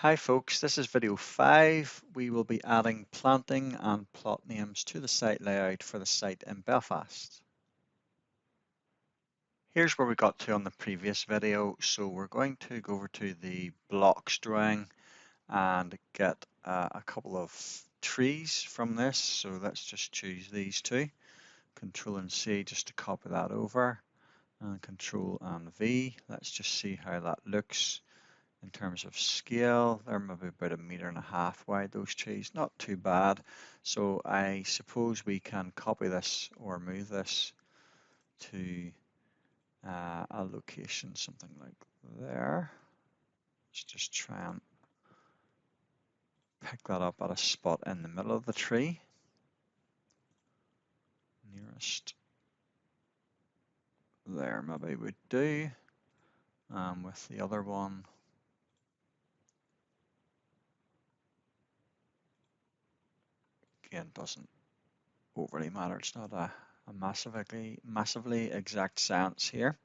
Hi folks, this is video 5. We will be adding planting and plot names to the site layout for the site in Belfast. Here's where we got to on the previous video. So we're going to go over to the blocks drawing and get a couple of trees from this. So let's just choose these two. Control and C just to copy that over, and Control and V. Let's just see how that looks. In terms of scale, they're maybe about 1.5 meters wide, those trees, not too bad. So I suppose we can copy this or move this to a location, something like there. Let's just try and pick that up at a spot in the middle of the tree. Nearest there maybe would do. With the other one, again, doesn't overly matter. It's not a massively exact science here.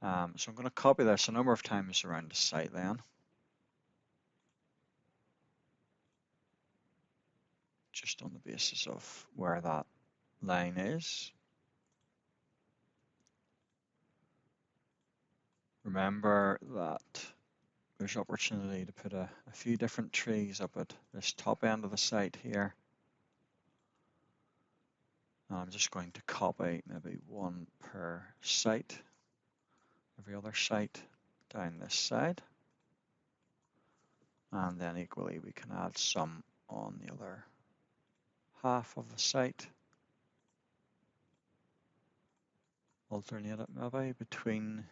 So I'm going to copy this a number of times around the site then. Just on the basis of where that line is. Remember that there's opportunity to put a few different trees up at this top end of the site here. And I'm just going to copy maybe one per site, every other site down this side. And then equally we can add some on the other half of the site. Alternate it maybe between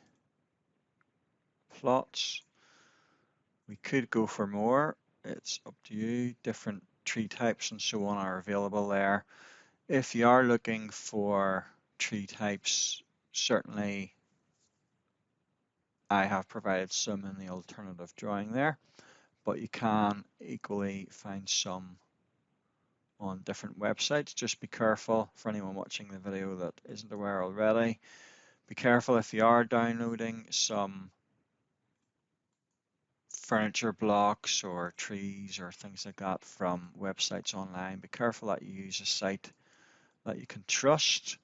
plots. We could go for more. It's up to you. Different tree types and so on are available there. If you are looking for tree types, certainly I have provided some in the alternative drawing there, but you can equally find some on different websites. Just be careful for anyone watching the video that isn't aware already. Be careful if you are downloading some furniture blocks or trees or things like that from websites online. Be careful that you use a site that you can trust.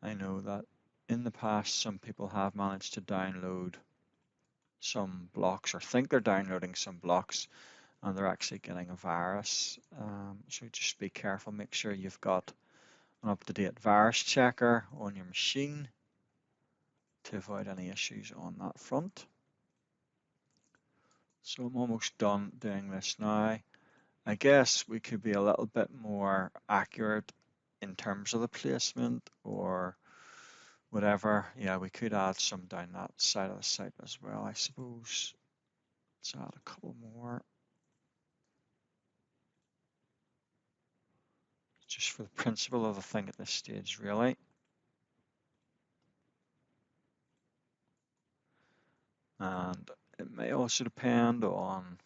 I know that in the past some people have managed to download some blocks or think they're downloading some blocks and they're actually getting a virus. So just be careful, make sure you've got an up-to-date virus checker on your machine to avoid any issues on that front. So I'm almost done doing this now. I guess we could be a little bit more accurate in terms of the placement or whatever. Yeah, we could add some down that side of the site as well, I suppose. Let's add a couple more. Just for the principle of the thing at this stage, really. And it may also depend on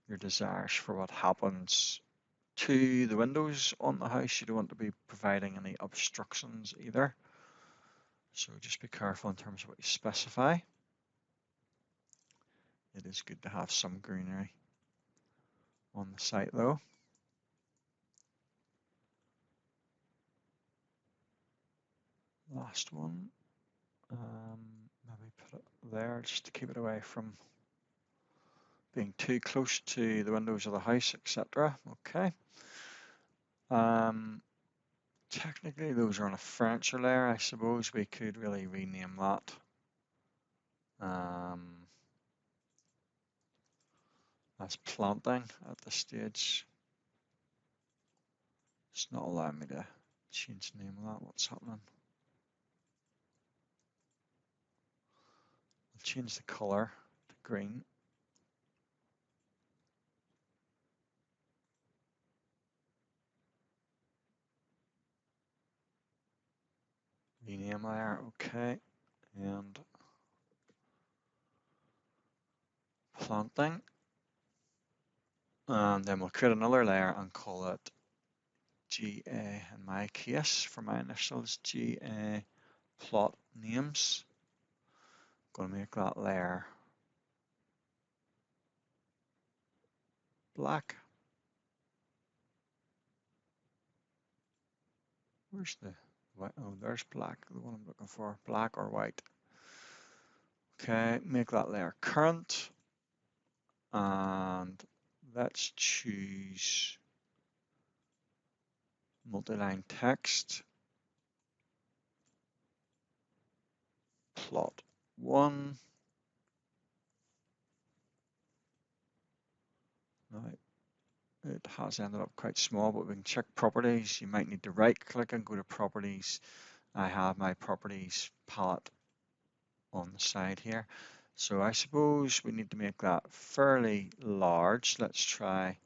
your desires for what happens to the windows on the house. You don't want to be providing any obstructions either. So just be careful in terms of what you specify. It is good to have some greenery on the site though. Last one. Maybe put it there just to keep it away from being too close to the windows of the house, etc. Okay. Technically those are on a furniture layer. I suppose we could really rename that. As planting at this stage. It's not allowing me to change the name of that. What's happening? I'll change the color to green. Rename layer, okay. And planting. And then we'll create another layer and call it GA in my case, for my initials, GA plot names. I'm going to make that layer black? Where's the white? Oh, there's black, the one I'm looking for, black or white. Okay, make that layer current, and let's choose multi-line text, plot 1. Now, it has ended up quite small, but we can check properties. You might need to right click and go to properties. I have my properties palette on the side here. So I suppose we need to make that fairly large. Let's try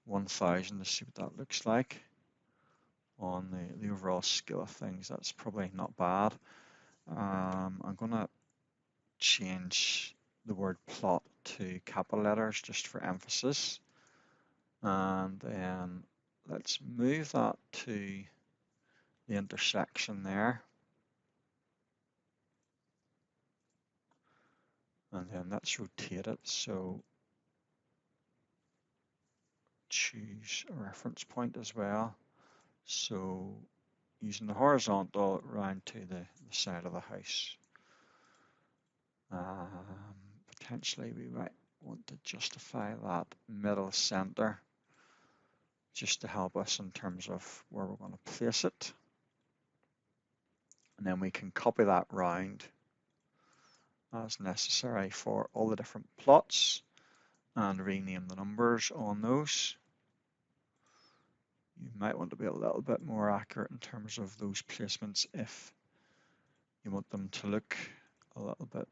1000 to see what that looks like on the overall scale of things. That's probably not bad. I'm going to change the word plot to capital letters just for emphasis. And then let's move that to the intersection there. And then let's rotate it. So choose a reference point as well. So using the horizontal around to the side of the house. Potentially we might want to justify that middle center just to help us in terms of where we're going to place it. And then we can copy that round as necessary for all the different plots and rename the numbers on those. You might want to be a little bit more accurate in terms of those placements if you want them to look a little bit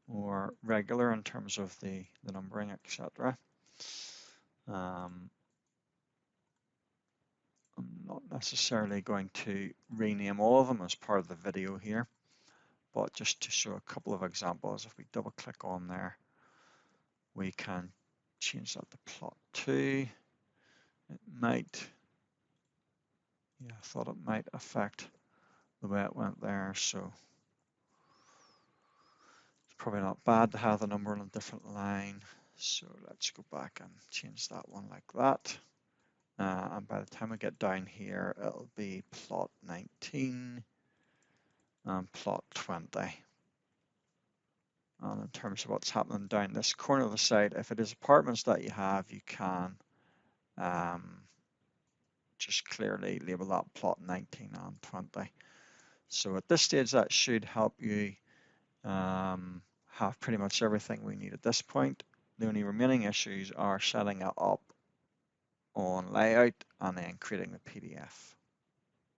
more regular in terms of the numbering, etc. I'm not necessarily going to rename all of them as part of the video here, but just to show a couple of examples, if we double click on there, we can change that to plot 2. It might, yeah, I thought it might affect the way it went there, so it's probably not bad to have the number on a different line. So let's go back and change that one like that. And by the time we get down here, it'll be plot 19 and plot 20. And in terms of what's happening down this corner of the site, if it is apartments that you have, you can just clearly label that plot 19 and 20. So at this stage, that should help you have pretty much everything we need at this point. The only remaining issues are setting it up on layout and then creating the PDF.